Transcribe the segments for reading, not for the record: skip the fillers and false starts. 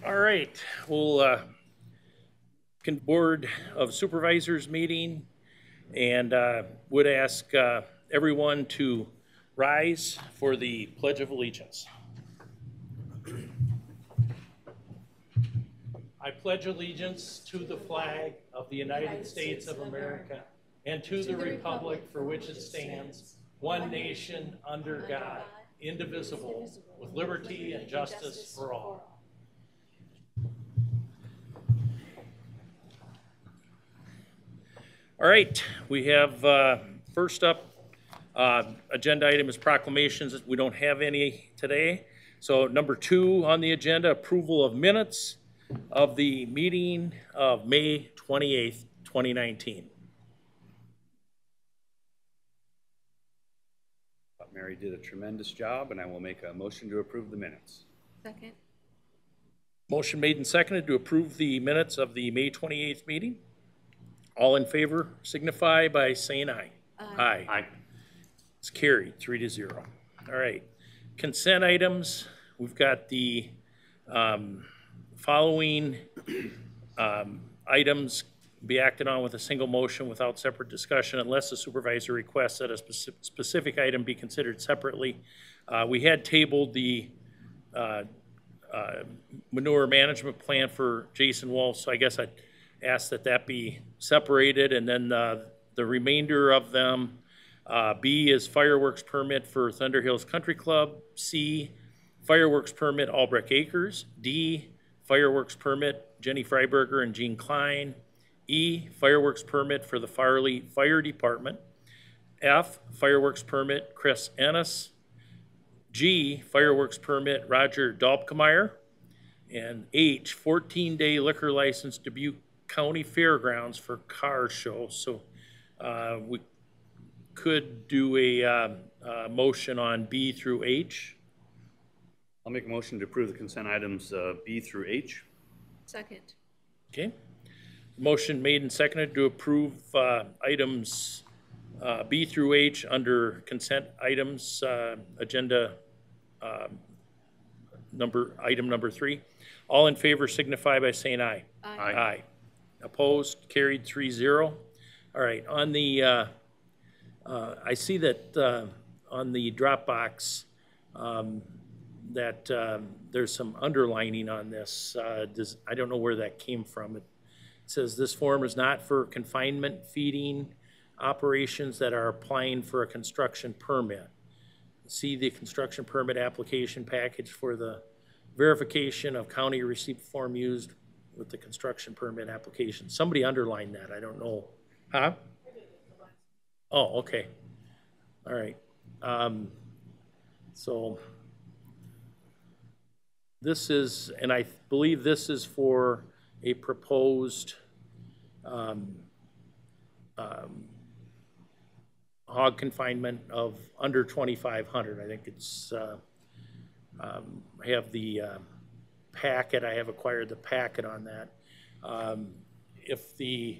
All right, we'll Board of Supervisors meeting, and would ask everyone to rise for the Pledge of Allegiance. I pledge allegiance to the flag of the United States of America and to the republic for which it stands, one nation under God, indivisible, with liberty and justice for all. All right, we have first up, agenda item is proclamations. We don't have any today. So number 2 on the agenda, approval of minutes of the meeting of May 28th, 2019. Mary did a tremendous job, and I will make a motion to approve the minutes. Second. Motion made and seconded to approve the minutes of the May 28th meeting. All in favor signify by saying aye. Aye. Aye. It's carried 3-0. All right. Consent items. We've got the following items be acted on with a single motion without separate discussion unless the supervisor requests that a specific item be considered separately. We had tabled the manure management plan for Jason Wolf, so I guess I'd ask that that be separated, and then the remainder of them, B is fireworks permit for Thunder Hills Country Club, C, fireworks permit Albrecht Acres, D, fireworks permit Jenny Freiberger and Jean Klein, E, fireworks permit for the Farley Fire Department, F, fireworks permit Chris Ennis, G, fireworks permit Roger Dalpkemeyer, and H, 14-day liquor license Dubuque County Fairgrounds for car show. So we could do a motion on B through H. I'll make a motion to approve the consent items B through H. Second. Okay. Motion made and seconded to approve items B through H under consent items, agenda item number 3. All in favor signify by saying aye. Aye. Aye. Opposed, carried 3-0. All right, on the, I see that on the Dropbox that there's some underlining on this. I don't know where that came from. It says this form is not for confinement feeding operations that are applying for a construction permit. See the construction permit application package for the verification of county receipt form used with the construction permit application. Somebody underlined that, I don't know. Huh? Oh, okay. All right. So this is, and I believe this is for a proposed hog confinement of under 2,500. I think it's, I have the packet, I have acquired the packet on that. If the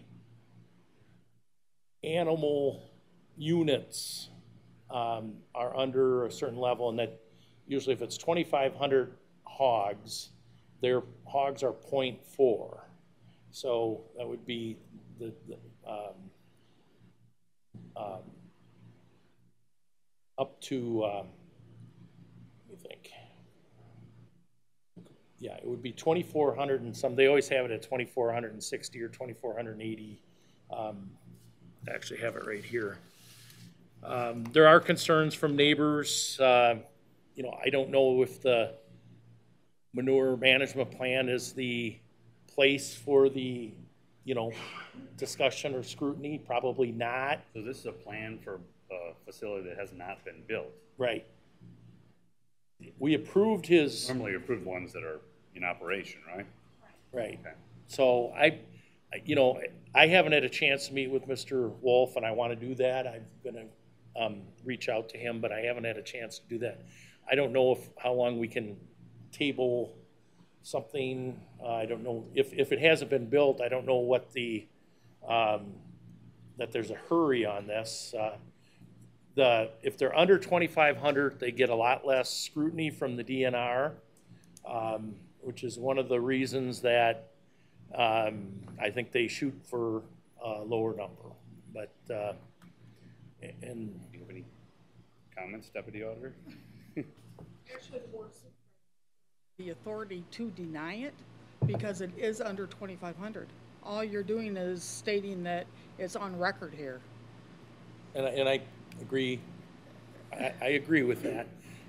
animal units are under a certain level, and that usually if it's 2,500 hogs, their hogs are 0.4. So that would be the up to, let me think. Yeah, it would be 2,400 and some. They always have it at 2,460 or 2,480. I actually have it right here. There are concerns from neighbors. You know, I don't know if the manure management plan is the place for the, you know, discussion or scrutiny. Probably not. So this is a plan for a facility that has not been built. Right. We approved his. Normally you approve ones that are in operation, right? Right. Okay. So you know, I haven't had a chance to meet with Mr. Wolf, and I want to do that. I'm going to reach out to him, but I haven't had a chance to do that. I don't know how long we can table something. I don't know if it hasn't been built. I don't know what the that there's a hurry on this. If they're under 2,500, they get a lot less scrutiny from the DNR. which is one of the reasons that I think they shoot for a lower number. But, and Do you have any comments, Deputy Auditor? Actually, the board the authority to deny it because it is under 2,500. All you're doing is stating that it's on record here. and I agree, I agree with that.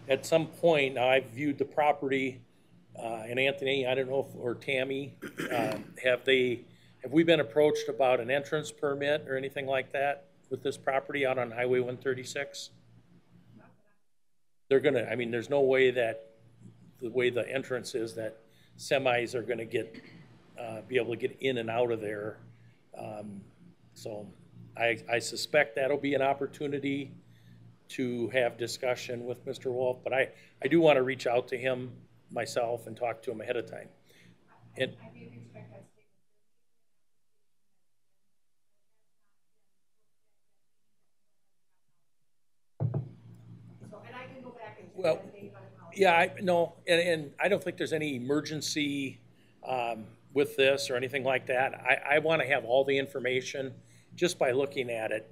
At some point, now I've viewed the property, and Anthony, I don't know if, or Tammy, have we been approached about an entrance permit or anything like that with this property out on Highway 136? They're gonna, I mean, there's no way that, the way the entrance is, that semis are gonna get, be able to get in and out of there. So I suspect that'll be an opportunity to have discussion with Mr. Wolf, but I do want to reach out to him myself and talk to him ahead of time. And well, yeah, and I don't think there's any emergency with this or anything like that. I want to have all the information just by looking at it.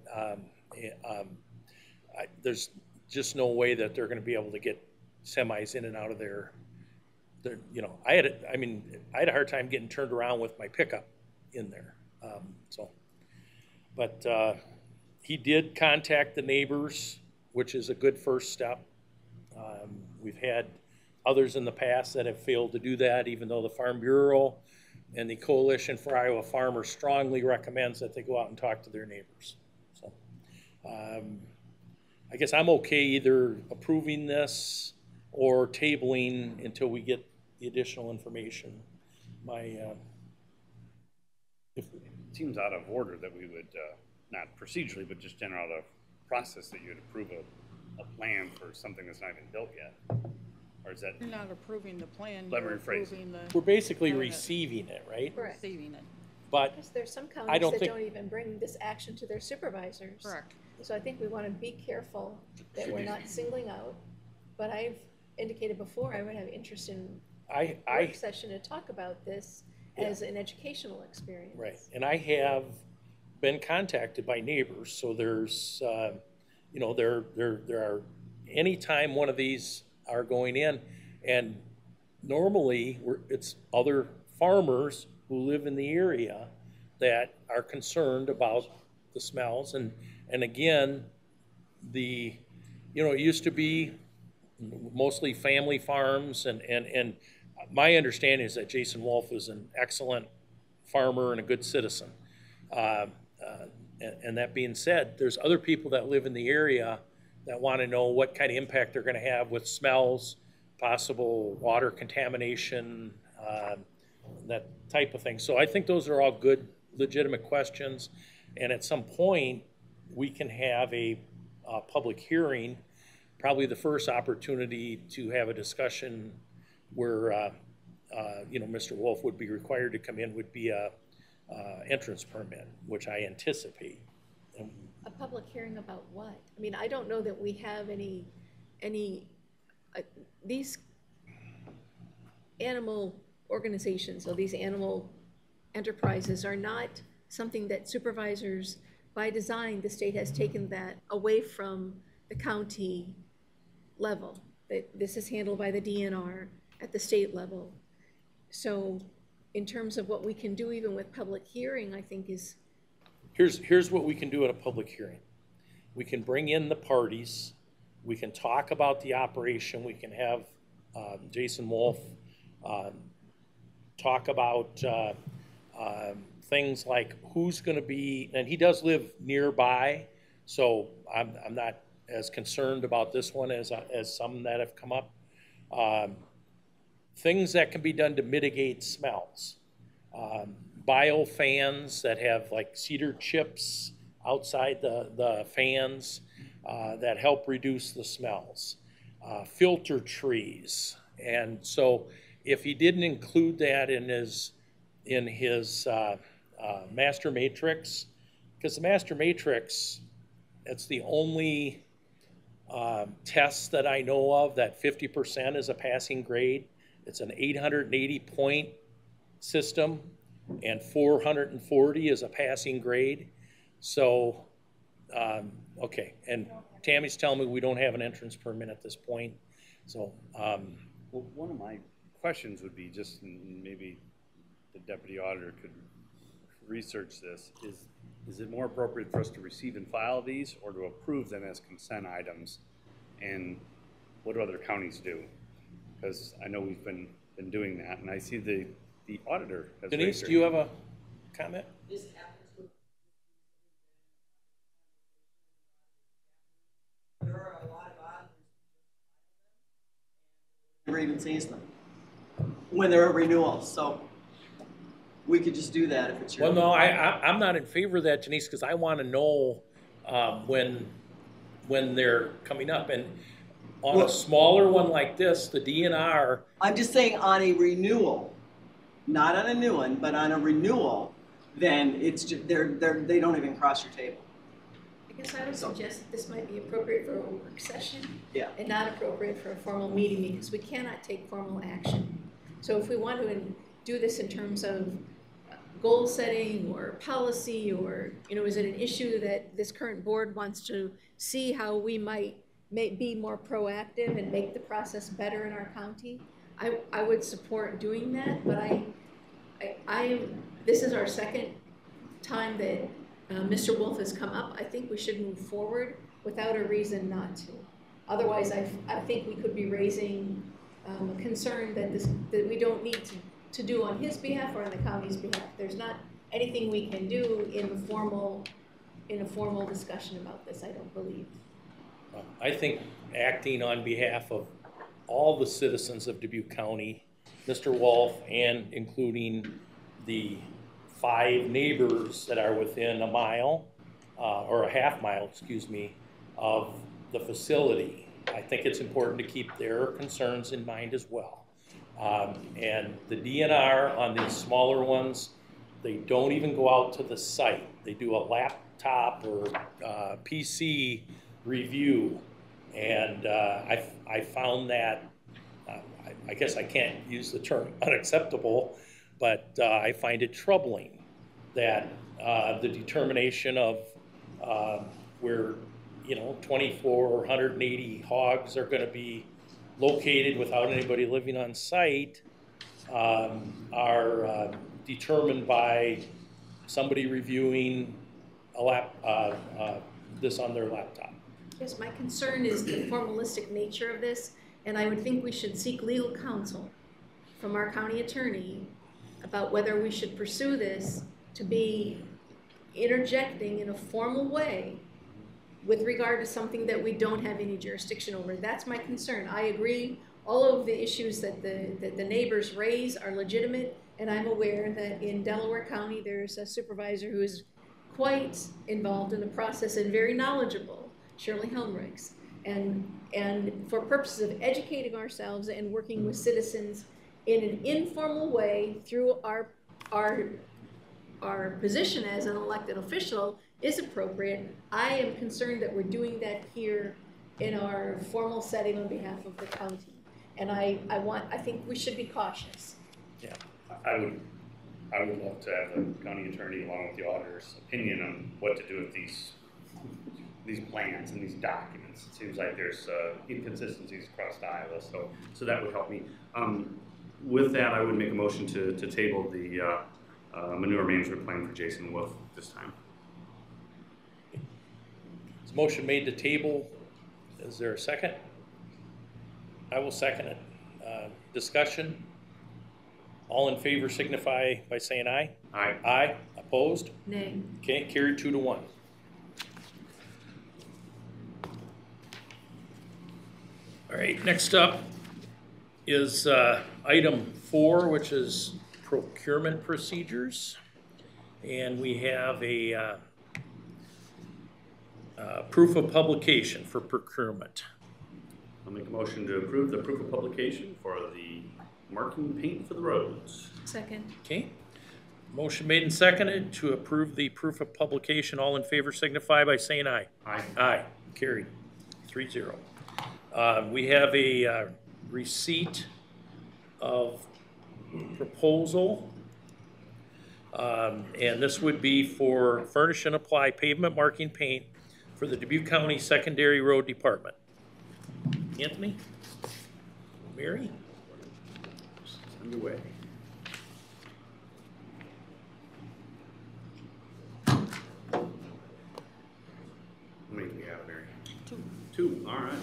There's just no way that they're going to be able to get semis in and out of there. You know, I had a hard time getting turned around with my pickup in there. But he did contact the neighbors, which is a good first step. We've had others in the past that have failed to do that, even though the Farm Bureau and the Coalition for Iowa Farmers strongly recommends that they go out and talk to their neighbors. So I guess I'm okay either approving this or tabling until we get the additional information. It seems out of order that we would, not procedurally, but just general out of process, that you would approve a plan for something that's not even built yet. Or is that? You're not approving the plan, Let me you're rephrase. approving the. We're basically receiving it, right? Correct. Receiving it. But Because there's some I counties don't that think- don't even bring this action to their supervisors. Correct. So I think we want to be careful that we're not singling out. But I've indicated before, I would have interest in I work session to talk about this as an educational experience. right, and I have been contacted by neighbors. So there's, you know, there are, anytime one of these are going in, and normally it's other farmers who live in the area that are concerned about the smells. And again, you know, it used to be mostly family farms, and my understanding is that Jason Wolf is an excellent farmer and a good citizen. And that being said, there's other people that live in the area that want to know what kind of impact they're going to have with smells, possible water contamination, that type of thing. So I think those are all good, legitimate questions. And at some point, we can have a public hearing, probably the first opportunity to have a discussion where, you know, Mr. Wolf would be required to come in would be a entrance permit, which I anticipate. A public hearing about what? I mean, I don't know that we have any these animal organizations or these animal enterprises are not something that supervisors, by design, the state has taken that away from the county level. This is handled by the DNR at the state level. So in terms of what we can do even with public hearing, I think is... Here's what we can do at a public hearing. We can bring in the parties. We can talk about the operation. We can have Jason Wolf talk about things like who's going to be, and he does live nearby, so I'm not as concerned about this one as some that have come up. Things that can be done to mitigate smells. Biofans that have like cedar chips outside the fans that help reduce the smells. Filter trees. And so if he didn't include that in his master matrix, because the master matrix, it's the only test that I know of that 50% is a passing grade. It's an 880 point system, and 440 is a passing grade. So, okay, and Tammy's telling me we don't have an entrance permit at this point. So, Well, one of my questions would be just, and maybe the deputy auditor could research this, is it more appropriate for us to receive and file these or to approve them as consent items? And what do other counties do? Because I know we've been doing that, and I see the auditor has Denise, raised her do you hand. have a comment? This happens with. There are a lot of auditors who never even sees them when they're a renewal, so we could just do that if it's your. Well, no, I'm not in favor of that, Denise, because I want to know when they're coming up. And on a smaller one like this, the DNR, I'm just saying on a renewal, not on a new one, but on a renewal, then it's just, they don't even cross your table. I guess I would suggest that this might be appropriate for a work session. Yeah. And not appropriate for a formal meeting, because we cannot take formal action. So if we want to do this in terms of goal setting or policy, or, you know, is it an issue that this current board wants to see how we might be more proactive and make the process better in our county, I would support doing that. But this is our second time that Mr. Wolf has come up. I think we should move forward without a reason not to. Otherwise, I think we could be raising a concern that we don't need to do on his behalf or on the county's behalf. There's not anything we can do in a formal discussion about this, I don't believe. I think acting on behalf of all the citizens of Dubuque County, Mr. Wolf, and including the 5 neighbors that are within a mile, or a half mile, excuse me, of the facility. I think it's important to keep their concerns in mind as well. And the DNR on these smaller ones, they don't even go out to the site. They do a laptop or PC review, and I found that, I guess I can't use the term unacceptable, but I find it troubling that the determination of where, you know, 2,480 hogs are going to be located without anybody living on site are determined by somebody reviewing this on their laptop. Yes, my concern is the formalistic nature of this, and I would think we should seek legal counsel from our county attorney about whether we should pursue this to be interjecting in a formal way with regard to something that we don't have any jurisdiction over. That's my concern. I agree, all of the issues that the neighbors raise are legitimate, and I'm aware that in Delaware County there's a supervisor who is quite involved in the process and very knowledgeable, Shirley Helmrichs. And for purposes of educating ourselves and working with citizens in an informal way through our position as an elected official is appropriate. I am concerned that we're doing that here in our formal setting on behalf of the county. And I think we should be cautious. Yeah. I would love to have the county attorney along with the auditor's opinion on what to do with these plans and these documents. It seems like there's inconsistencies across Iowa, so that would help me. With that, I would make a motion to table the manure management plan for Jason Wolf this time. Is motion made to table? Is there a second? I will second it. Discussion? All in favor signify by saying aye. Aye. Aye. Opposed? Nay. Okay, carried 2-1. All right, next up is item 4, which is procurement procedures. And we have a proof of publication for procurement. I'll make a motion to approve the proof of publication for the marking paint for the roads. Second. Okay. Motion made and seconded to approve the proof of publication. All in favor signify by saying aye. Aye. Aye. Carried. 3-0. We have a receipt of proposal. And this would be for furnish and apply pavement marking paint for the Dubuque County Secondary Road Department. Anthony? Mary? Underway. How many do we have, Mary? Two, all right.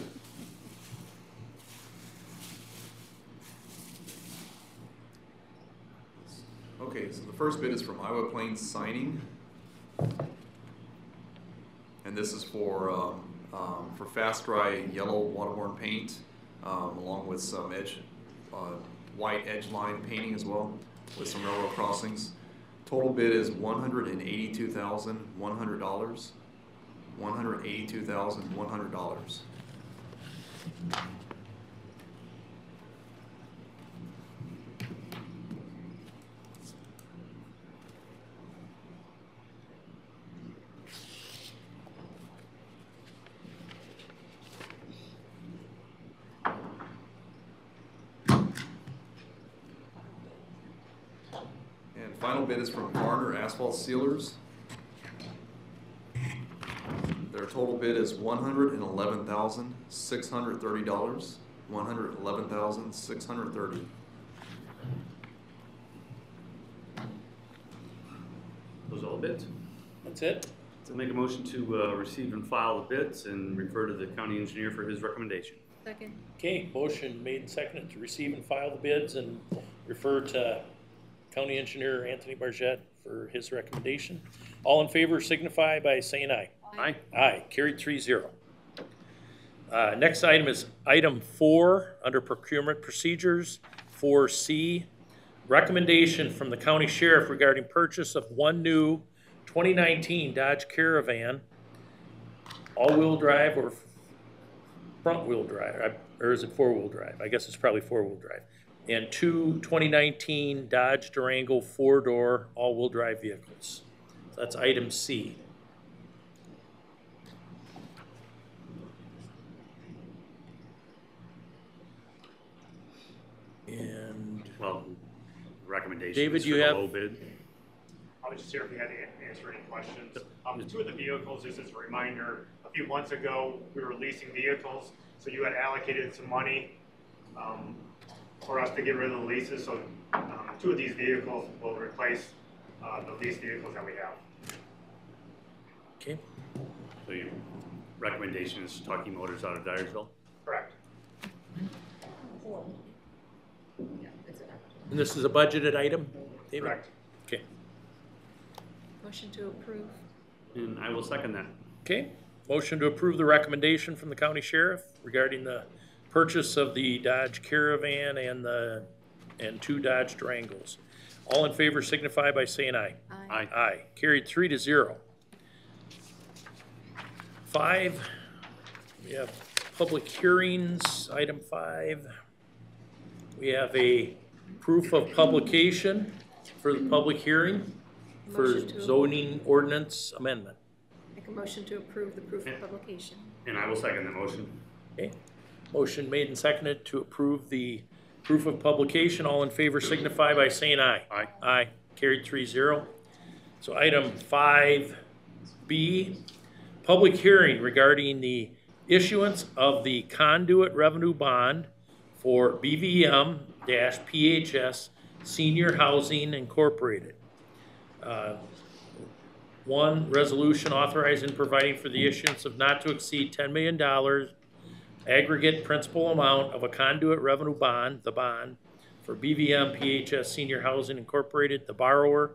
Okay, so the first bid is from Iowa Plains Signing. And this is for fast dry yellow waterborne paint, along with some white edge line painting as well, with some railroad crossings. Total bid is $182,100. $182,100. And final bid is from Garner Asphalt Sealers. Their total bid is $111,630. $111,630. Those are all the bids. That's it? So make a motion to receive and file the bids and refer to the county engineer for his recommendation. Second. Okay, motion made and seconded to receive and file the bids and refer to County Engineer Anthony Bargett for his recommendation. All in favor signify by saying aye. Aye. Aye, carried 3-0. Next item is item 4 under procurement procedures, 4C. Recommendation from the county sheriff regarding purchase of one new 2019 Dodge Caravan, all-wheel drive or front-wheel drive, or is it four-wheel drive? I guess it's probably four-wheel drive. And two 2019 Dodge Durango four-door all-wheel drive vehicles. So that's item C. And Well, recommendation David, is for you the have- low bid. I was just here if you had to answer any questions. Two of the vehicles, just as a reminder, a few months ago, we were leasing vehicles, so you had allocated some money for us to get rid of the leases, so two of these vehicles will replace the leased vehicles that we have. okay, So your recommendation is Talking Motors out of Dyersville? Correct. and this is a budgeted item, David? Correct. Okay. Motion to approve. And I will second that. Okay, motion to approve the recommendation from the county sheriff regarding the purchase of the Dodge Caravan and two Dodge Durangos. All in favor signify by saying aye. Aye. Aye, carried 3-0. 5, we have public hearings, item 5. We have a proof of publication for the public hearing for Motion to- zoning ordinance amendment. Make a motion to approve the proof of publication. And I will second the motion. Okay, motion made and seconded to approve the proof of publication. All in favor signify by saying aye. Aye. Aye, carried 3-0. So item 5B, public hearing regarding the issuance of the Conduit revenue bond for BVM-PHS Senior Housing Incorporated. One, resolution authorizing and providing for the issuance of not to exceed $10 million aggregate principal amount of a Conduit revenue bond, the bond, for BVM-PHS Senior Housing Incorporated, the borrower,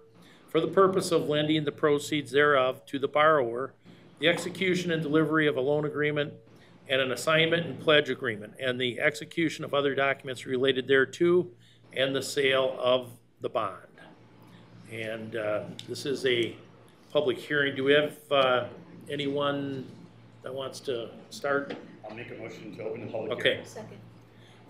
for the purpose of lending the proceeds thereof to the borrower, the execution and delivery of a loan agreement and an assignment and pledge agreement, and the execution of other documents related thereto, and the sale of the bond. And this is a public hearing. Do we have anyone that wants to start? I'll make a motion to open the public Okay. hearing. Second.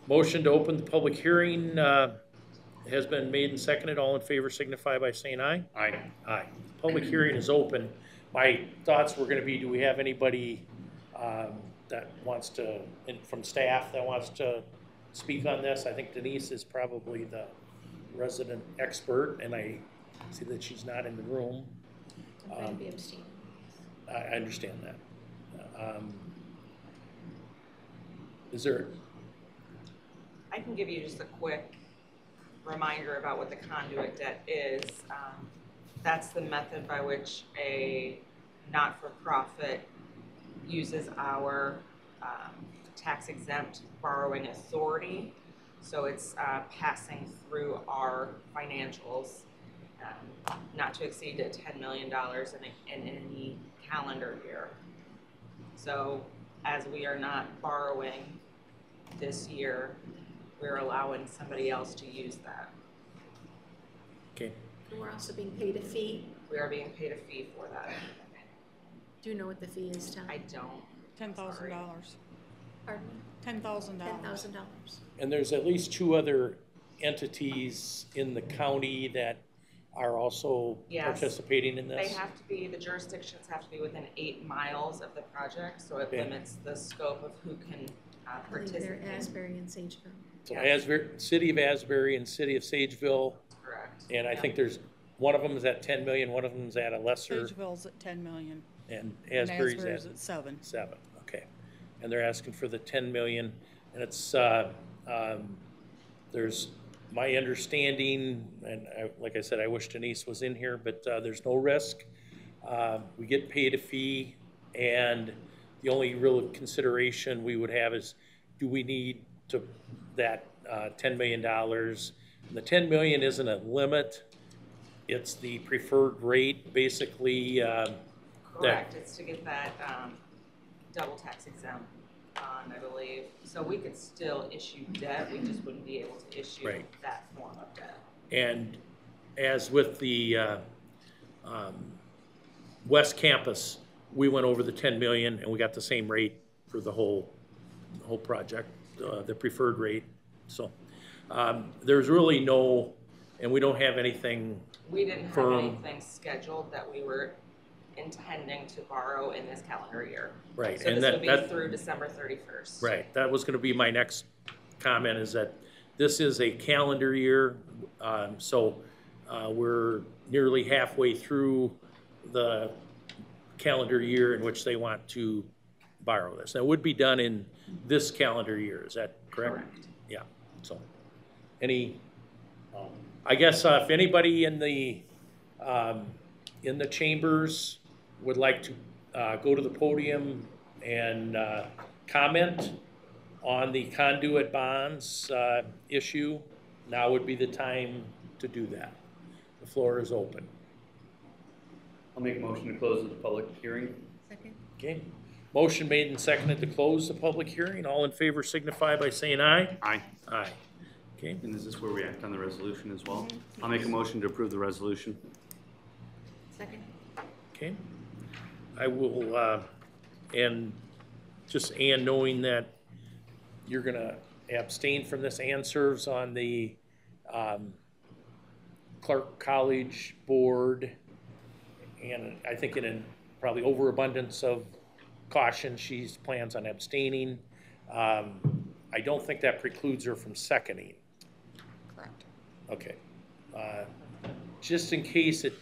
Motion to open the public hearing has been made and seconded. All in favor signify by saying aye. Aye. Aye. Public hearing is open. My thoughts were going to be, do we have anybody that wants to, from staff, that wants to speak on this. I think Denise is probably the resident expert, and I see that she's not in the room. I'm going to be abstaining. I understand that. Is there? I can give you just a quick reminder about what the conduit debt is. That's the method by which a not-for-profit uses our tax-exempt borrowing authority. So it's passing through our financials, not to exceed $10 million in any calendar year. So as we are not borrowing this year, we're allowing somebody else to use that. Okay. And we're also being paid a fee. We are being paid a fee for that. Do you know what the fee is, Tom? I don't. $10,000. Pardon me? $10,000. $10,000. And there's at least 2 other entities in the county that are also Yes. participating in this? They have to be, the jurisdictions have to be within 8 miles of the project, so it Okay. limits the scope of who can I believe they're participate. Asbury and Sageville. So Yes. City of Asbury and City of Sageville, Correct. and I Yeah. think there's, one of them is at 10 million, one of them is at a lesser, Sageville's at 10 million. and And Asbury's Asbury's at at 7. 7, okay. And they're asking for the 10 million, and it's, there's, my understanding, and like I said, I wish Denise was in here, but there's no risk. We get paid a fee, and the only real consideration we would have is, do we need to, that $10 million? And the 10 million isn't a limit, it's the preferred rate, basically. Correct, it's to get that double tax exempt bond, I believe. So we could still issue debt, we just wouldn't be able to issue Right. that form of debt. And as with the West Campus, we went over the 10 million and we got the same rate for the whole project, the preferred rate. So there's really no, and we don't have anything We didn't have firm. anything scheduled that we were intending to borrow in this calendar year. Right, So and this would be that through December 31st. right. That was going to be my next comment, is that this is a calendar year, so we're nearly halfway through the calendar year in which they want to borrow this. That would be done in this calendar year. Is that correct? Correct. Yeah. So, any? I guess if anybody in the chambers would like to go to the podium and comment on the conduit bonds issue, now would be the time to do that. The floor is open. I'll make a motion to close the public hearing. Second? Okay. Motion made and seconded to close the public hearing. All in favor signify by saying aye. Aye. Aye. Okay. And is this where we act on the resolution as well? I'll make a motion to approve the resolution. Second? Okay. I will, and just Ann, knowing that you're gonna abstain from this, Ann serves on the Clark College Board, and I think in a probably overabundance of caution, she plans on abstaining. I don't think that precludes her from seconding. Correct. Okay. Just in case it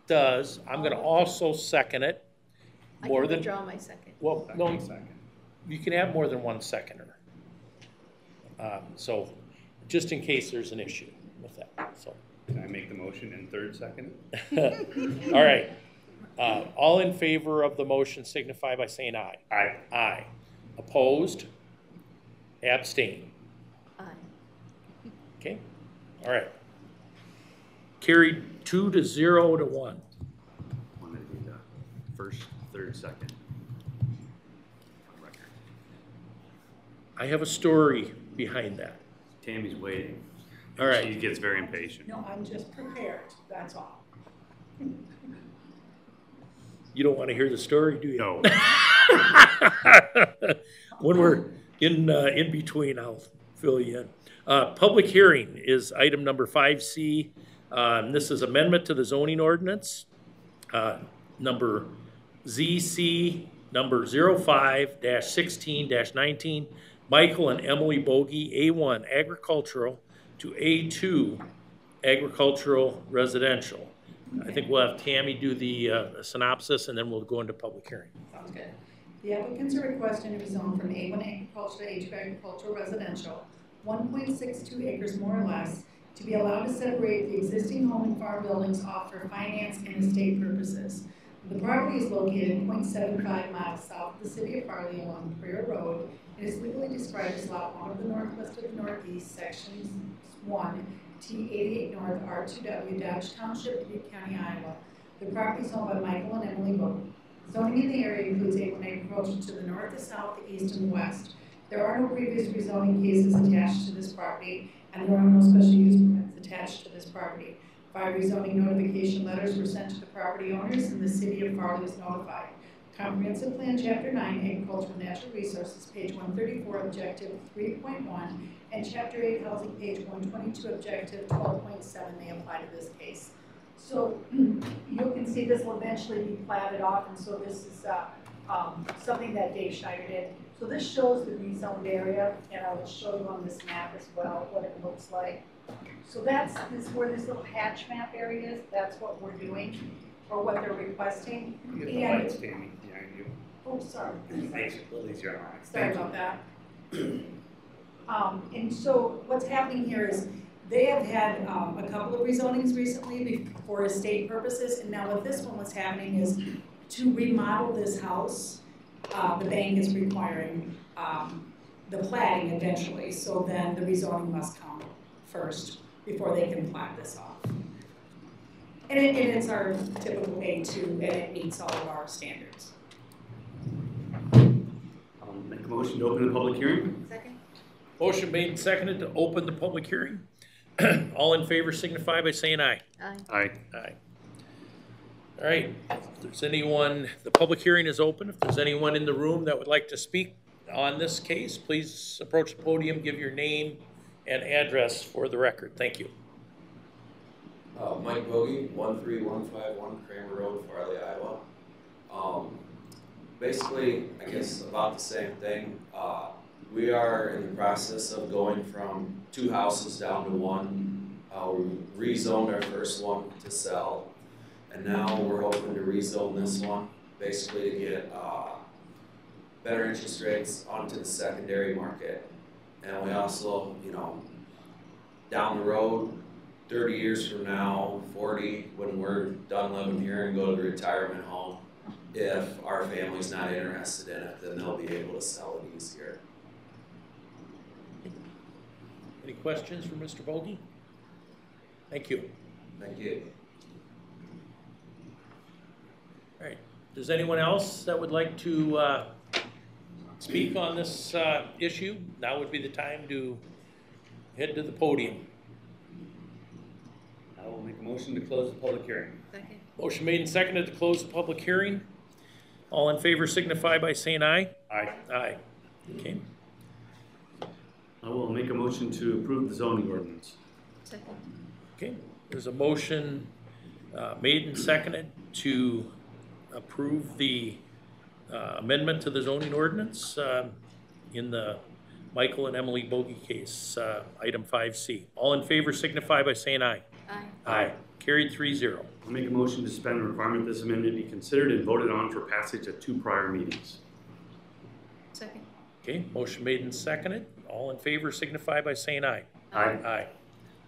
does, I'm gonna also second it. I More can than, withdraw my second. well, no, you can have more than one seconder. So, just in case there's an issue with that, so. Can I make the motion and third second? All right. All in favor of the motion signify by saying aye. Aye. Aye. Opposed? Abstain. Aye. Okay, all right. Carried 2 to 0 to 1. I want to do the first, third, second. On record. I have a story behind that. Tammy's waiting. All right. She gets very impatient. No, I'm just prepared, that's all. You don't want to hear the story, do you? No. When we're in between, I'll fill you in. Public hearing is item number 5C. This is amendment to the zoning ordinance, number ZC number 05-16-19, Michael and Emily Bogey, A1 agricultural to A2 agricultural residential. I think we'll have Tammy do the synopsis and then we'll go into public hearing. Sounds good. The applicants are requesting to rezone from A1 agricultural to A2 agricultural residential, 1.62 acres more or less, to be allowed to separate the existing home and farm buildings off for finance and estate purposes. The property is located 0.75 miles south of the city of Farley along Prairie Road and is legally described as Lot 1 of the Northwest of the Northeast, Sections 1, T88 North, R2W, Dodge Township, Dubuque County, Iowa. The property is owned by Michael and Emily Bogey. Zoning in the area includes A1 agriculture to the north, the south, the east, and the west. There are no previous rezoning cases attached to this property, and there are no special use permits attached to this property. 5 rezoning notification letters were sent to the property owners, and the city of Farley was notified. Comprehensive Plan Chapter 9, Agricultural and Natural Resources, page 134, Objective 3.1, and Chapter 8, Housing, page 122, Objective 12.7, may apply to this case. So you can see this will eventually be platted off, and so this is something that Dave Schneider did. So this shows the rezoned area, and I will show you on this map as well what it looks like. So that's where this little hatch map area is. That's what we're doing, or what they're requesting. Get the lights, Tammy, behind you. Oh, sorry. Makes it a little easier on eyes. Sorry about that. And so what's happening here is they have had a couple of rezonings recently for estate purposes, and now what this one was happening is to remodel this house, the bank is requiring the platting eventually, so then the rezoning must come first before they can plat this off. And it's our typical A2, and it meets all of our standards. I'll make a motion to open the public hearing. Second? Motion made and seconded to open the public hearing. All in favor signify by saying aye. Aye. Aye. Aye. All right, if there's anyone, the public hearing is open. If there's anyone in the room that would like to speak on this case, please approach the podium, give your name and address for the record. Thank you. Mike Bogey, 13151 Kramer Road, Farley, Iowa. Basically, I guess about the same thing. We are in the process of going from 2 houses down to 1. We rezoned our first one to sell, and now we're hoping to rezone this one, basically to get better interest rates onto the secondary market. And we also, you know, down the road, 30 years from now, 40, when we're done living here and go to the retirement home, if our family's not interested in it, then they'll be able to sell it easier. Any questions for Mr. Bogey? Thank you. Thank you. All right, does anyone else that would like to speak on this issue? Now would be the time to head to the podium. I will make a motion to close the public hearing. Second? Motion made and seconded to close the public hearing. All in favor signify by saying aye. Aye. Aye. Okay. I will make a motion to approve the zoning ordinance. Second? Okay. There's a motion made and seconded to approve the amendment to the zoning ordinance in the Michael and Emily Bogey case, item 5C. All in favor signify by saying aye. Aye. Aye. Carried 3-0. I'll make a motion to suspend the requirement this amendment be considered and voted on for passage at 2 prior meetings. Second? Okay, motion made and seconded. All in favor signify by saying aye. Aye. Aye.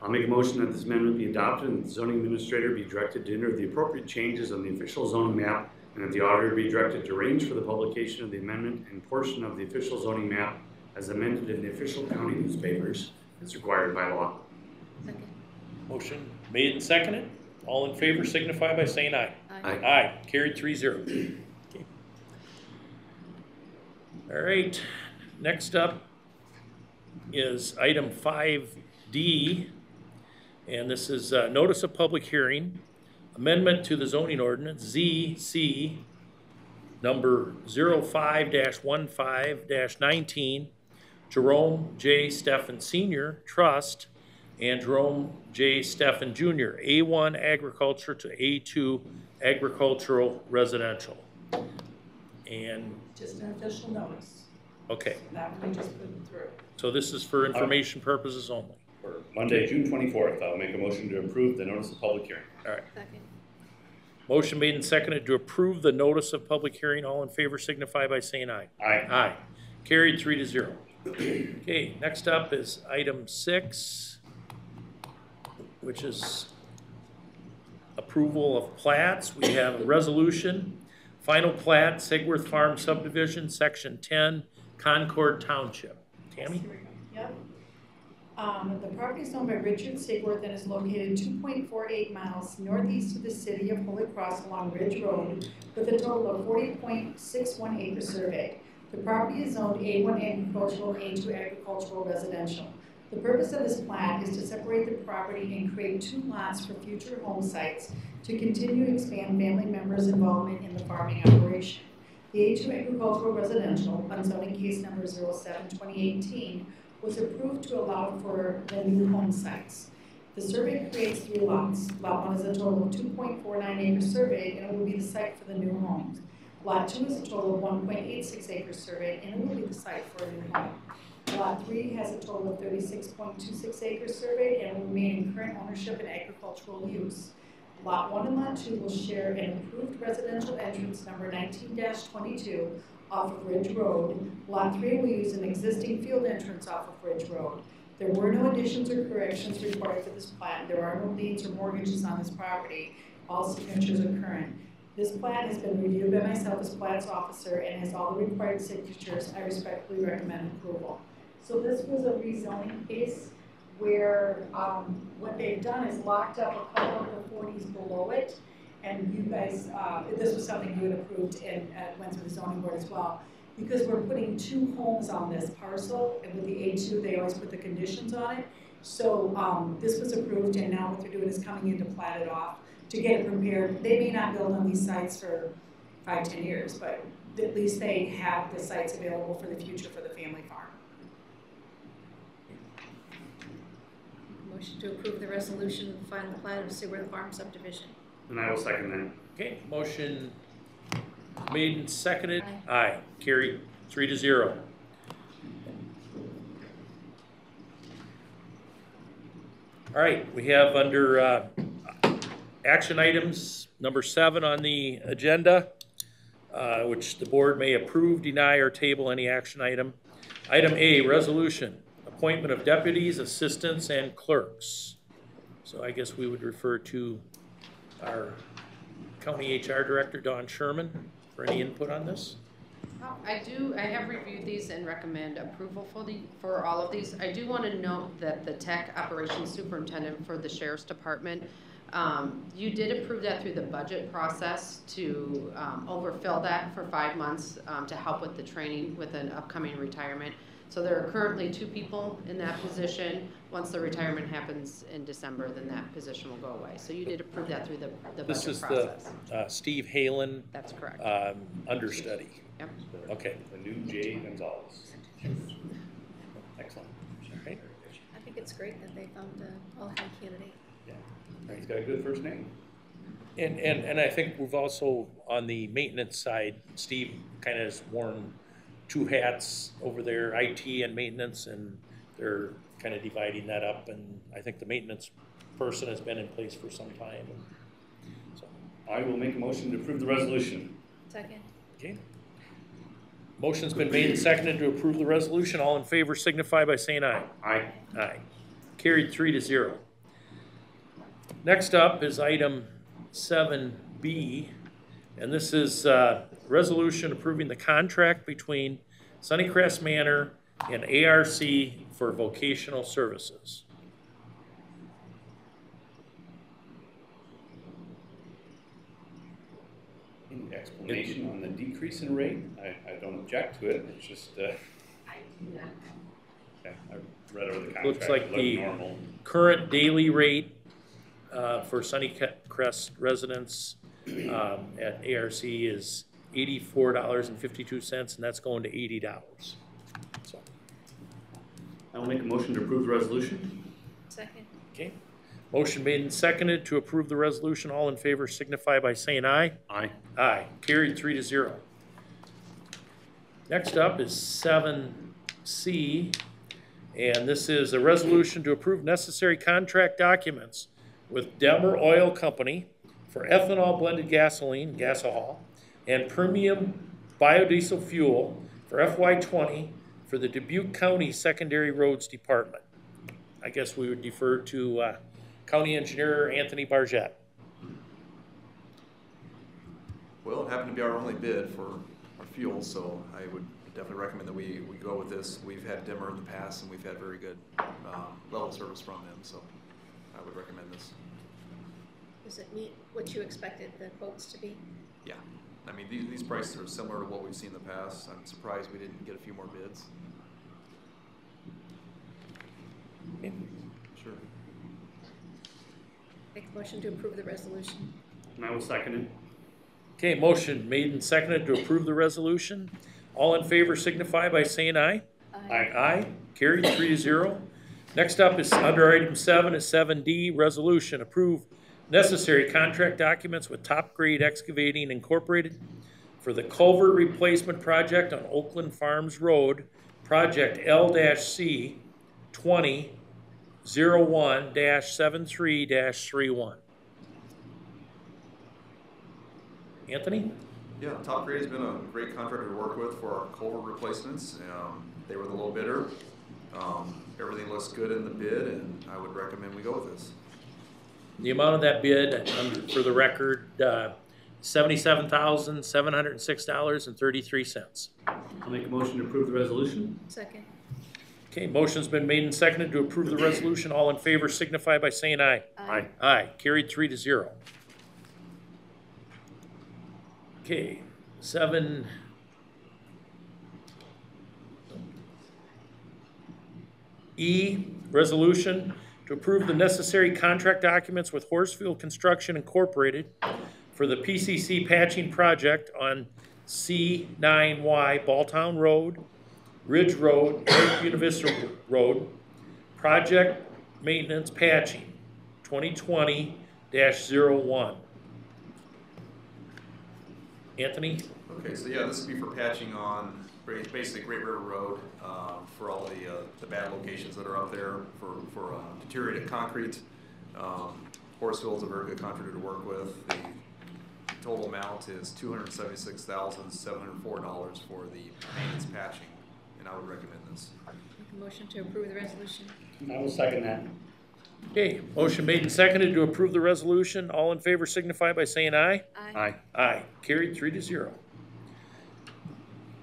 I'll make a motion that this amendment be adopted and the zoning administrator be directed to enter the appropriate changes on the official zoning map, and that the auditor be directed to arrange for the publication of the amendment and portion of the official zoning map as amended in the official county newspapers as required by law. Second? Motion made and seconded. All in favor signify by saying aye. Aye. Aye. Carried 3-0. Okay. All right. Next up is item 5D, and this is notice of public hearing, amendment to the zoning ordinance ZC number 05-15-19, Jerome J. Steffen Sr. Trust, and Jerome J. Steffen Jr., A1 agriculture to A2 agricultural residential. And Just an official notice. Okay, That one we just put through. so this is for information purposes only. For Monday, June 24th, I'll make a motion to approve the notice of public hearing. All right. Second. Motion made and seconded to approve the notice of public hearing. All in favor signify by saying aye. Aye. Aye. Carried 3-0. Okay, next up is item 6, which is approval of plats. We have a resolution, final plat, Sigworth Farm subdivision, section 10, Concord Township. Tammy? Yep. The property is owned by Richard Sigworth and is located 2.48 miles northeast of the city of Holy Cross along Ridge Road with a total of 40.61 acres surveyed. The property is zoned A1 agricultural, A2 agricultural residential. The purpose of this plat is to separate the property and create 2 lots for future home sites to continue to expand family members' involvement in the farming operation. The A2 agricultural residential, on zoning case number 07-2018, was approved to allow for the new home sites. The survey creates 3 lots. Lot 1 is a total of 2.49 acres surveyed and it will be the site for the new homes. Lot 2 is a total of 1.86 acres surveyed and it will be the site for a new home. Lot 3 has a total of 36.26 acres surveyed and will remain in current ownership and agricultural use. Lot 1 and Lot 2 will share an approved residential entrance number 19-22 off of Ridge Road. Lot 3 will use an existing field entrance off of Ridge Road. There were no additions or corrections required for this plat. There are no liens or mortgages on this property. All signatures are current. This plat has been reviewed by myself as plat's officer and has all the required signatures. I respectfully recommend approval. So this was a rezoning case where what they've done is locked up a couple of the 40s below it. And you guys, this was something you had approved and went through the zoning board as well. Because we're putting 2 homes on this parcel, and with the A2, they always put the conditions on it. So this was approved, and now what they're doing is coming in to plat it off to get it prepared. They may not build on these sites for 5-10 years, but at least they have the sites available for the future for the family farm. Motion to approve the resolution of the final plat of Sigworth Farm subdivision. And I will second that. Okay, motion made and seconded. Aye. Carried 3-0. All right, we have under action items number 7 on the agenda, which the board may approve, deny, or table any action item. Item A, resolution, appointment of deputies, assistants, and clerks. So I guess we would refer to our County HR Director, Dawn Sherman, for any input on this. I have reviewed these and recommend approval for all of these. I do want to note that the tech operations superintendent for the Sheriff's Department, you did approve that through the budget process to overfill that for 5 months to help with the training with an upcoming retirement. So there are currently 2 people in that position. Once the retirement happens in December, then that position will go away. So you did approve that through the budget process. This is the Steve Halen. That's correct. Understudy. Yep. Okay. The new Jay Gonzalez. Excellent. All right. I think it's great that they found a qualified candidate. Yeah. He's got a good first name. And I think we've also, on the maintenance side, Steve kind of has worn 2 hats over there, IT and maintenance, and they're kind of dividing that up. And I think the maintenance person has been in place for some time. So. I will make a motion to approve the resolution. Second. Okay. Motion's been made and seconded to approve the resolution. All in favor signify by saying aye. Aye. Aye. Carried 3-0. Next up is item 7B, and this is resolution approving the contract between Sunnycrest Manor and ARC for vocational services. Any explanation on the decrease in rate? I don't object to it. It's just. I do not. Okay, I read over the contract. Looks like the normal. Current daily rate for Sunnycrest residents at ARC is $84.52, and that's going to $80. So. I will make a motion to approve the resolution. Second. Okay. Motion made and seconded to approve the resolution. All in favor signify by saying aye. Aye. Aye. Carried 3-0. Next up is 7C, and this is a resolution to approve necessary contract documents with Denver Oil Company for ethanol blended gasoline, gasohol, and premium biodiesel fuel for FY20 for the Dubuque County Secondary Roads Department. I guess we would defer to County Engineer Anthony Bargett. Well, it happened to be our only bid for our fuel, so I would definitely recommend that we go with this. We've had Dimmer in the past, and we've had very good level of service from them, so I would recommend this. Does it meet what you expected the quotes to be? Yeah. I mean, these prices are similar to what we've seen in the past. I'm surprised we didn't get a few more bids. Okay. Sure. Make a motion to approve the resolution. And I will second it. Okay, motion made and seconded to approve the resolution. All in favor signify by saying aye. Aye. Aye. Carried 3-0. Next up is under item 7 is 7D, resolution. Approve necessary contract documents with Top Grade Excavating Incorporated for the culvert replacement project on Oakland Farms Road, project L-C 2001-73-31. Anthony? Yeah, Top Grade has been a great contractor to work with for our culvert replacements. They were the low bidder. Everything looks good in the bid, and I would recommend we go with this. The amount of that bid, for the record, $77,706.33. I'll make a motion to approve the resolution. Second. Okay, motion's been made and seconded to approve the resolution. All in favor signify by saying aye. Aye. Aye. Carried 3-0. Okay, 7. E, resolution to approve the necessary contract documents with Horsfield Construction Incorporated for the PCC patching project on C9Y Balltown Road, Ridge Road, Eric Univista Road, project maintenance patching, 2020-01. Anthony? Okay, so yeah, this would be for patching on basically Great River Road for all the bad locations that are up there for deteriorated concrete. Horsfield is a very good contractor to work with. The total amount is $276,704 for the maintenance patching, and I would recommend this. Make a motion to approve the resolution. And I will second that. Okay, motion made and seconded to approve the resolution. All in favor signify by saying aye. Aye. Aye. Carried 3-0.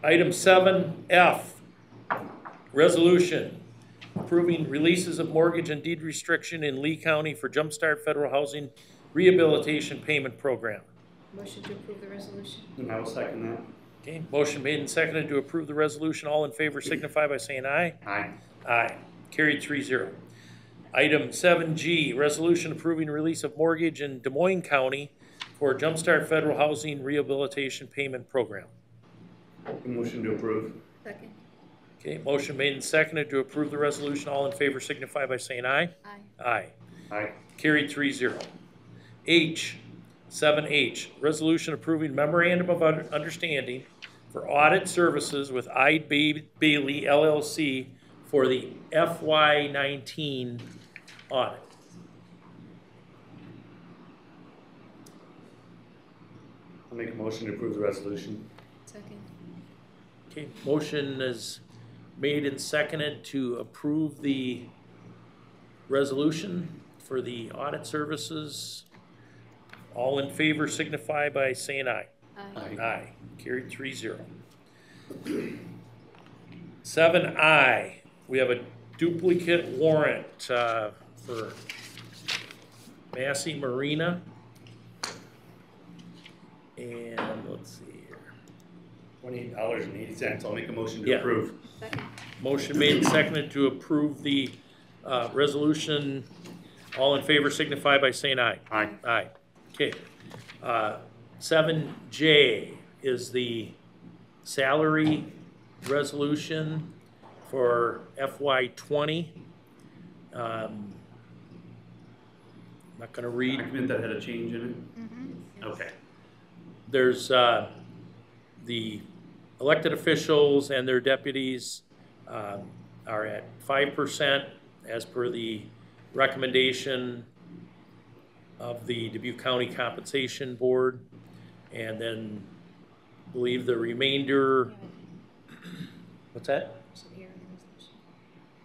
Item 7F, resolution approving releases of mortgage and deed restriction in Lee County for Jumpstart Federal Housing Rehabilitation Payment Program. Motion to approve the resolution. And I will second that. Okay, motion made and seconded to approve the resolution. All in favor signify by saying aye. Aye. Aye. Carried 3-0. Item 7G, resolution approving release of mortgage in Des Moines County for Jumpstart Federal Housing Rehabilitation Payment Program. Motion to approve. Second. Okay, motion made and seconded to approve the resolution. All in favor signify by saying aye. Aye. Aye. Aye. Carried 3-0. H, 7H, resolution approving memorandum of understanding for audit services with Ide Bailey LLC for the FY19 audit. I'll make a motion to approve the resolution. Second. Okay, motion is made and seconded to approve the resolution for the audit services. All in favor signify by saying aye. Aye. Aye. Carried 3-0. 7I, we have a duplicate warrant for Massey Marina. And let's see here. $28.80. I'll make a motion to Yeah. approve. Second. Motion made and seconded to approve the resolution. All in favor signify by saying aye. Aye. Aye. Okay. 7J is the salary resolution for FY20. I'm not going to read. Document that had a change in it? Mm-hmm. Okay. There's the elected officials and their deputies are at 5% as per the recommendation of the Dubuque County Compensation Board. And then I believe the remainder, what's that?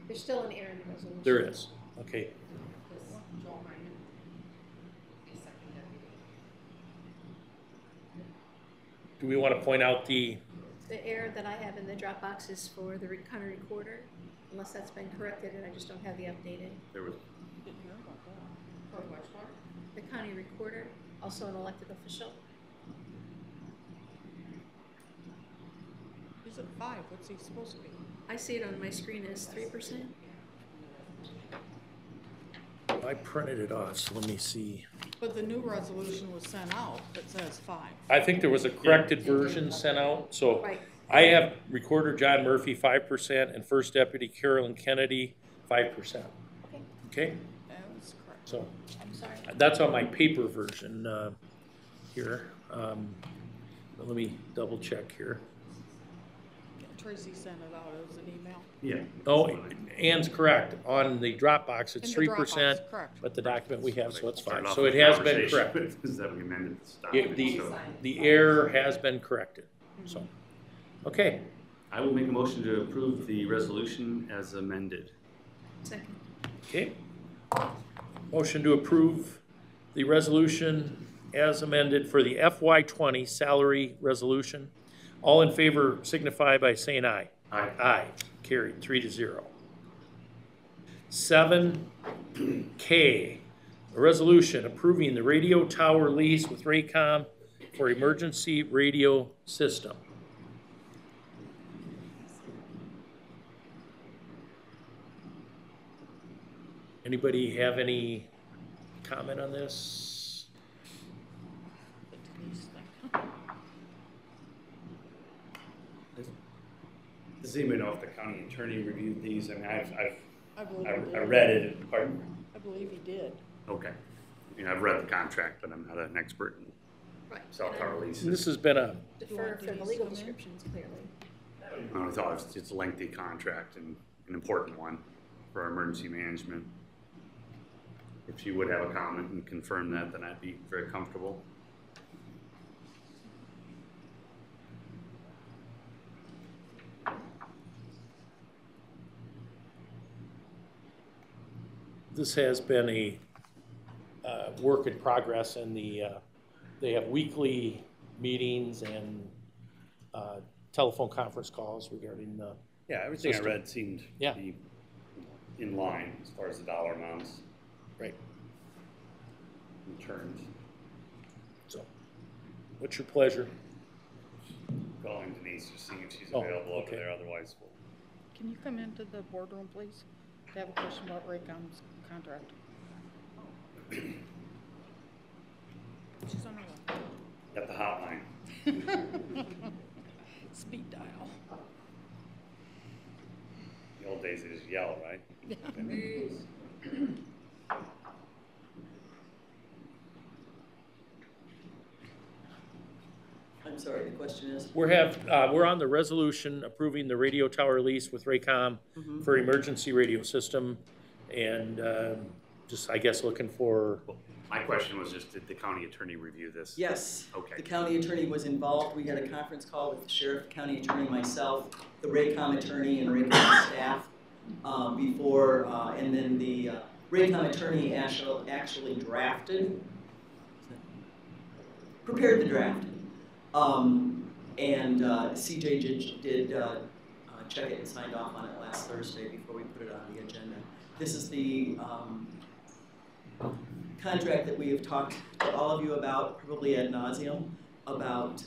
There's still an error in the resolution. There is, okay. Do we want to point out the error that I have in the Dropbox is for the county recorder, unless that's been corrected and I just don't have the updated. There was, For which one? The county recorder, also an elected official. He's at 5, what's he supposed to be? I see it on my screen as 3%. I printed it off, so let me see. But the new resolution was sent out that says 5. I think there was a corrected version sent out, so Right. I have Recorder John Murphy 5% and First Deputy Carolyn Kennedy 5%. Okay, Okay, That was correct. so I'm sorry. that's on my paper version here. But let me double check here. Tracy sent it out as an email. yeah. Oh, Ann's correct. On the Dropbox, it's In the 3%, Dropbox, correct. but the document we have, so it's Started fine. off So it the has been conversation corrected. Is that we amended this Yeah, document, the so. error has been corrected, so, okay. I will make a motion to approve the resolution as amended. Second. Okay. Motion to approve the resolution as amended for the FY20 salary resolution. All in favor signify by saying aye. Aye. Aye. Carried, 3-0. 7K, a resolution approving the radio tower lease with Raycom for emergency radio system. Anybody have any comment on this? Does anybody know if the county attorney reviewed these? I mean, I believe he I did. read it, pardon? I believe he did. Okay. I mean, I've read the contract, but I'm not an expert in Right. cell tower leases. This has been a, Defer for the legal descriptions, clearly. I thought it's a lengthy contract and an important one for our emergency management. If you would have a comment and confirm that, then I'd be very comfortable. this has been a work in progress, and they have weekly meetings and telephone conference calls regarding the Yeah, everything system. I read seemed Yeah. to be in line as far as the dollar amounts right. and terms. So, what's your pleasure? Calling Denise, just seeing if she's Oh, available over okay. there, otherwise we'll. Can you come into the boardroom, please? I have a question about Raycom's contract. She's on her way. Got the hotline. Speed dial. The old days they just yell, right? I'm sorry, the question is? We're on the resolution approving the radio tower lease with Raycom for emergency radio system, and just, I guess, looking for, Well, my question was just, did the county attorney review this? Yes. Okay. The county attorney was involved. We had a conference call with the sheriff, county attorney, myself, the Raycom attorney, and Raycom staff before, and then the Raycom attorney actually prepared the draft. And CJ did check it and signed off on it last Thursday before we put it on the agenda. This is the contract that we have talked to all of you about, probably ad nauseum, about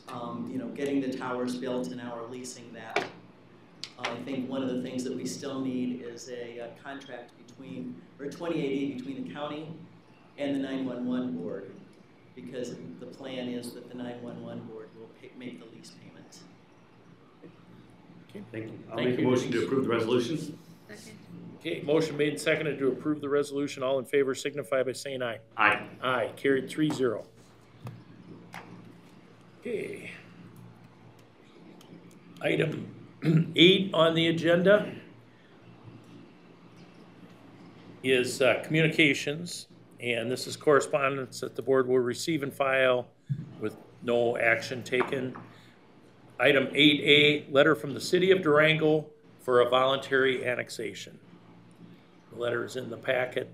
getting the towers built and now we're leasing that. I think one of the things that we still need is a contract or a 2080 between the county and the 911 board, because the plan is that the 911 board will make the lease payment. Thank you. I'll Thank make a you, motion to Denise. approve the resolution. Second. okay, motion made and seconded to approve the resolution. All in favor signify by saying aye. Aye. Aye, carried 3-0. Okay. Item 8 on the agenda is communications, and this is correspondence that the board will receive and file with no action taken. Item 8A, letter from the city of Durango for a voluntary annexation. The letter is in the packet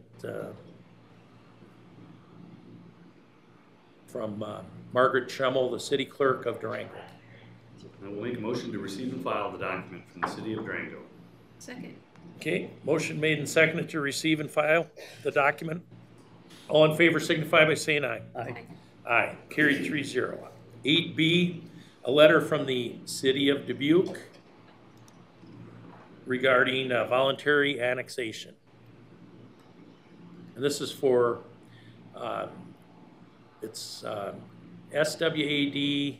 from Margaret Schemmel, the city clerk of Durango. I will make a motion to receive and file the document from the city of Durango. Second. Okay, motion made and seconded to receive and file the document. All in favor signify by saying aye. Aye. Aye, carried 3-0. 8B, a letter from the city of Dubuque regarding voluntary annexation. And this is for, it's SWAD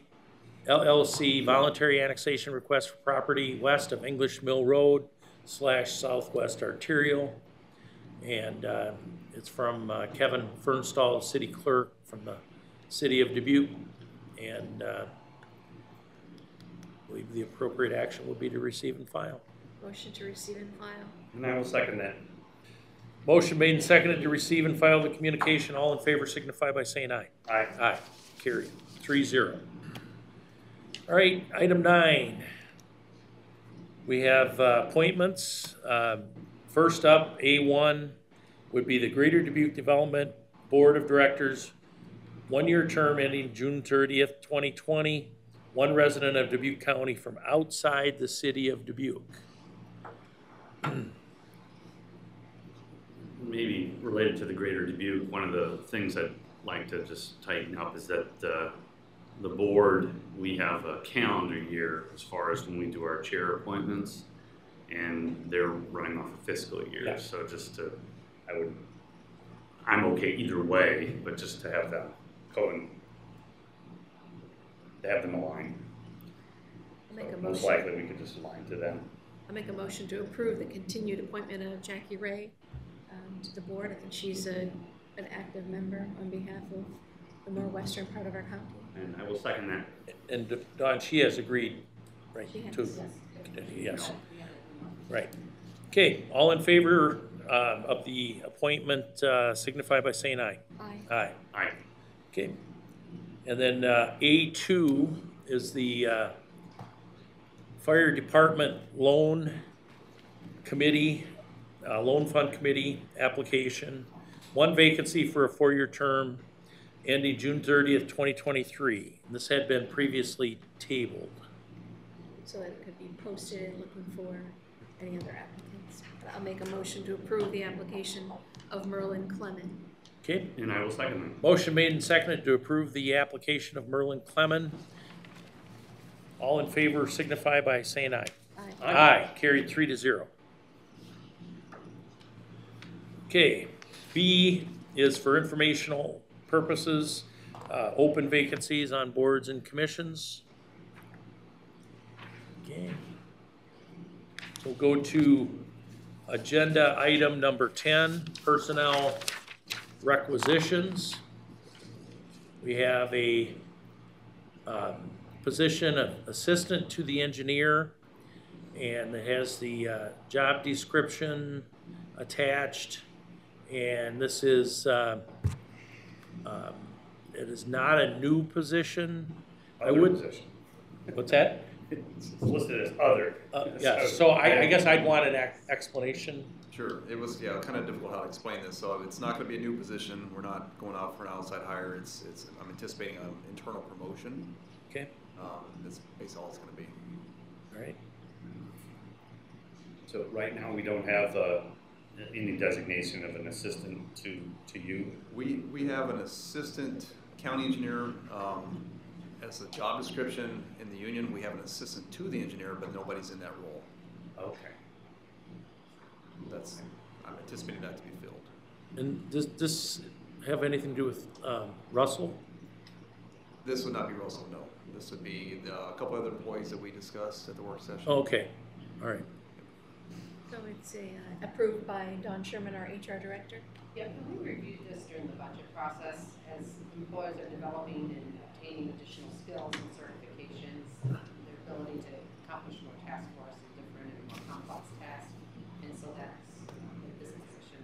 LLC voluntary annexation request for property west of English Mill Road / Southwest Arterial. And it's from Kevin Fernstall, city clerk from the city of Dubuque. And I believe the appropriate action will be to receive and file. Motion to receive and file. And I will second that. Motion made and seconded to receive and file the communication. All in favor signify by saying aye. Aye. Aye. Carried. 3-0. All right, item 9. We have appointments. First up, A1 would be the Greater Dubuque Development Board of Directors, 1-year term ending June 30th, 2020. One resident of Dubuque County from outside the city of Dubuque. Maybe related to the Greater Dubuque, one of the things I'd like to just tighten up is that the board, we have a calendar year as far as when we do our chair appointments, and they're running off a fiscal year. Yeah. So just to, I'm okay either way, but just to have them to have them aligned. I'll make So a most motion. likely we could just align to them. I'll make a motion to approve the continued appointment of Jackie Ray to the board. I think she's an active member on behalf of the more western part of our county. And I will second that. And Dawn, she has agreed, right, She has, to, yes. yes, right. Okay, all in favor of the appointment signify by saying aye. Aye. Aye. Aye. Okay. And then A2 is the Fire Department Loan Committee, Loan Fund Committee application. One vacancy for a 4-year term ending June 30th, 2023. And this had been previously tabled. So that it could be posted and looking for any other applicants. I'll make a motion to approve the application of Merlin Clement. Okay. And I will second that. Motion made and seconded to approve the application of Merlin Clement. All in favor signify by saying aye. Aye. Aye. Carried 3-0. Okay. B is for informational purposes, open vacancies on boards and commissions. Okay. We'll go to agenda item number 10, Personnel Requisitions. We have a position of assistant to the engineer, and it has the job description attached. And this is, it is not a new position. Position. What's that? It's listed as other. Yeah, so I guess I'd want an explanation. Sure, it was, yeah, kind of difficult how to explain this. So it's not gonna be a new position. We're not going out for an outside hire. I'm anticipating an internal promotion. Okay, That's basically all it's gonna be. all right. So right now, we don't have any designation of an assistant to you? We have an assistant county engineer, as a job description in the union. We have an assistant to the engineer, but nobody's in that role. Okay. I'm anticipating that to be filled. And does this have anything to do with Russell? This would not be Russell, no. This would be a couple other employees that we discussed at the work session. Okay, all right. So it's approved by Dawn Sherman, our HR director. Yep, and we reviewed this during the budget process as employees are developing and obtaining additional skills and certifications, their ability to accomplish more task force and different and more complex tasks. And so that's what this position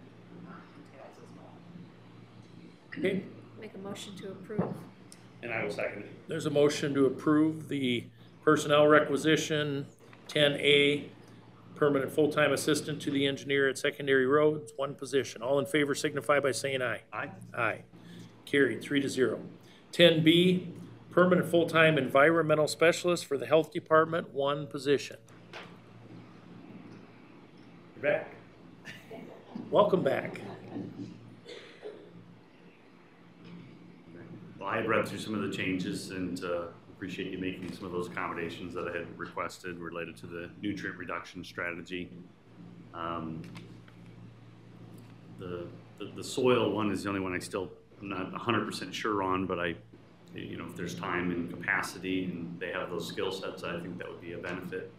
entails as well. Okay, Make a motion to approve. And I will second it. there's a motion to approve the personnel requisition 10A, permanent full-time assistant to the engineer at secondary roads, one position. All in favor signify by saying aye. Aye. Aye. Carried, 3-0. 10B, permanent full-time environmental specialist for the health department, one position. You're back. Welcome back. Well, I had read through some of the changes and appreciate you making some of those accommodations that I had requested related to the nutrient reduction strategy. The soil one is the only one I'm not 100% sure on, but if there's time and capacity and they have those skill sets, I think that would be a benefit.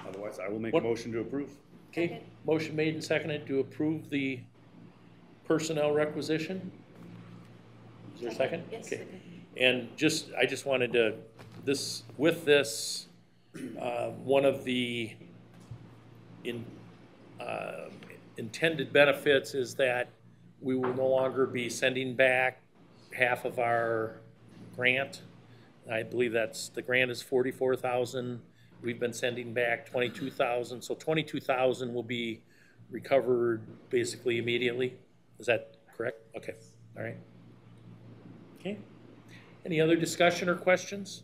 Otherwise, I will make a motion to approve. Okay, motion made and seconded to approve the personnel requisition. Is there a second? Yes, Okay. second. And I just wanted to, one of the intended benefits is that we will no longer be sending back half of our grant. I believe the grant is 44,000. We've been sending back 22,000, so 22,000 will be recovered basically immediately. Is that correct? Okay, all right. Okay. Any other discussion or questions?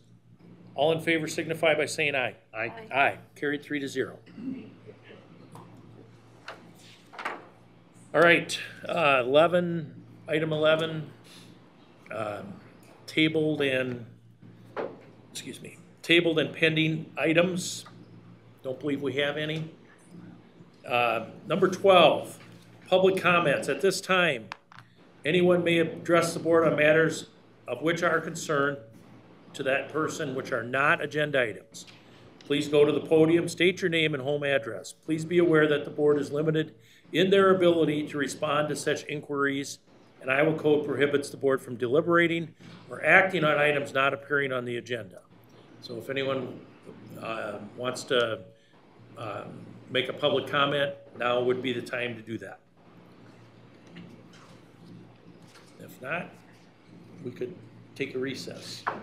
All in favor signify by saying aye. Aye. Aye. Carried 3-0. All right, item 11, tabled and pending items. Don't believe we have any. Number 12, public comments. At this time, anyone may address the board on matters of which are concerned to that person which are not agenda items. Please go to the podium, state your name and home address. Please be aware that the board is limited in their ability to respond to such inquiries, and Iowa Code prohibits the board from deliberating or acting on items not appearing on the agenda. So if anyone wants to make a public comment, now would be the time to do that. If not, we could take a recess. I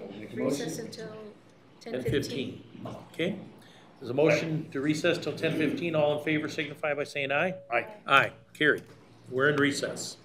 will make a Recess motion. until 10:15. Okay. There's a motion to recess till 10:15. All in favor signify by saying aye. Aye. Aye. Carried. We're in recess.